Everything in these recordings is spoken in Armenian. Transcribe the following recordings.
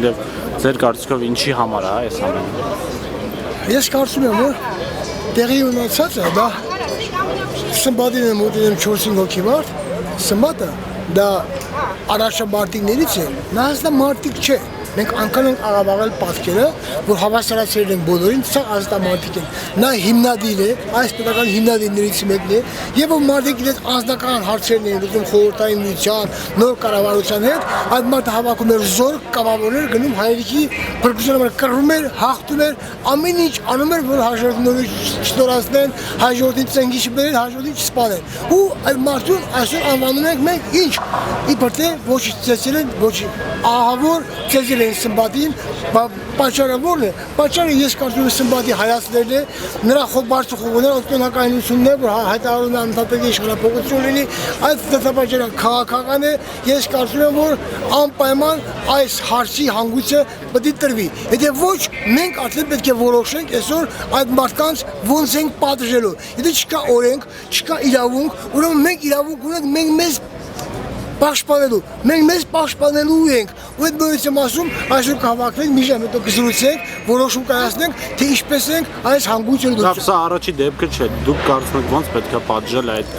Ձեր կարծիքով ինչի համար է այս ամենը։ Ես կարծում եմ, որ տեղի ունեցածը դա սմբատին եմ ուտել 4-5 հոգի մարդ, սմբատը դա առաջամարտիկներից է, նա հաստատ մարտիկ չէ։ Մենք անգամ ենք աղավաղել պատկերը, որ հավասարացրել ենք բոլորին, սա ազատամարտիկ են։ Նա հիմնադիր է, այս պետական հիմնադիրներից մեկն է, եւ որ մարդիկ իրենց անձնական հարցերն են լուծում խորհրդային միության, նոր կառավարության հետ, այդ մարդը հավաքում էր զոր կամավորներ, գնում հայրենիքի փրկության համար կռվում էր, հաղթում էր, ամեն ինչ անում էր, որ հաջորդին չստորացնեն, հաջորդին ծնգի չբերեն, հաջորդին չսպանեն։ Ու այդ մարդուն այսօր անվանում ենք մենք ինչ, իբր թե ոչ ծեցել են, ոչ ահավոր ծեցել են Սմբատին, պատճառը ո՞րն է։ Պատճառը ես կարծում եմ Սմբատի հայացքներն է, նրա բարձրախոհները օգնականությունն է, որ հայտարարում է անընդհատ իշխանապողություն լինի, այդ դատապատճառը քաղաքական է, ես կարծում եմ, որ անպայման այս հարցի հանգույցը պետք է տրվի։ Եթե ոչ, մենք արդեն պետք է որոշենք այսօր այդ մարդկանց ոնց ենք պատժելու։ Եթե չկա օրենք, չկա իրավունք, ուրեմն մենք իրավունք ունենք, մենք մեզ պաշտպանելու, մենք մեզ պաշտպանելու ենք, ու այդ նորից եմ ասում, այսօր կհավաքվենք, մի ժամ հետո կզրուցենք, որոշում կայացնենք, թե ինչպես ենք այս հանգույցը լուծում։ Սա առաջի դեպքը չէ, դուք կարծում եք ոնց պետք է պատժել այդ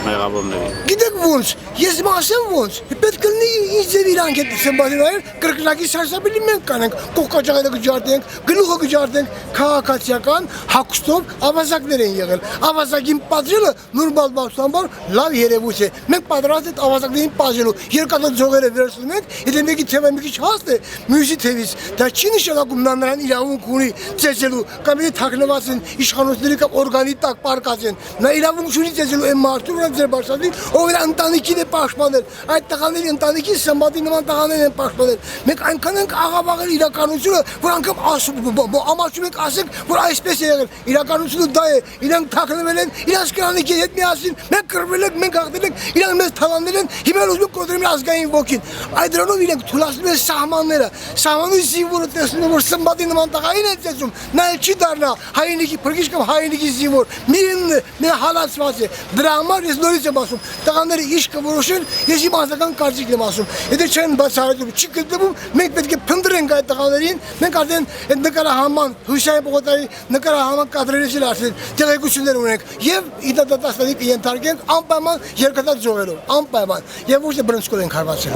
մեղավորներին։ Գիտեք ոնց, ես ասեմ ոնց, պետք է լինի ինչ ձև իրանք հետ Սմբատին այլ, կրկնակի սարսափելի մենք կանենք, կողքաճաղերը կջարդենք, գլուխը կջարդենք, քաղաքացիական հագուստով ավազակներ են եղել։ Ավազակին պատժելը նորմալ բացաբար լավ երևույթ է։ Մենք պատրաստ ենք ավազակներին պատժելու, երկաթը ձողերը վերցնում ենք, եթե մեկի թևը մի քիչ հաստ է, մյուսի թևից, դա չի նշանակում նա նրան իրավունք ունի ծեծելու, կամ եթե թաքնված են իշխանությունների կամ օրգանի տակ պարկած են, նա իրավունք ունի ծեծելու այն մարդուն, որ ձեր բարձրացնի, ով իր ընտանիքին է պաշտպանել, այդ տղաների ընտանիքի Սմբատի նման տղաներ են պաշտպանել։ Մենք այնքան ենք աղավաղել իրականությունը, որ անգամ ամաչում ենք ասենք, որ այսպես է եղել, իրականությունը դա է, իրանք թաքնվել են, իրանք կրանիկի հետ միասին, մենք կռվել ենք, մենք հաղթել ենք, իրանք մեզ թալանել են, հիմա ուզում են կոտրել ազգային ոգին։ Այդ դրանով իրենք թուլացնում են սահմանները, սահմանի զինվորը տեսնում է, որ Սմբատի նման տղային է ծեծում, նա չի դառնա հայրենիքի փրկիչ կամ հայրենիքի զինվոր, միայն հալածված է։ Դրա համար ես նորից եմ ասում, տղաները ինչ կորոշեն, ես իմ անձնական կարծիքն եմ ասում։ Եթե չեն բացահայտում, չի գտնվում, մենք պետք է փնտրենք այդ տղաներին, մենք արդեն այդ նկարահանման Հույսային Պողոտայի նկարահանման կադրերից էլ արդեն տեղեկություններ ունենք եւ իդատաստանի կընթարկենք անպայման երկաթած ձողերով, անպայման եւ ոչ թե բռնցքով ենք հարվածել։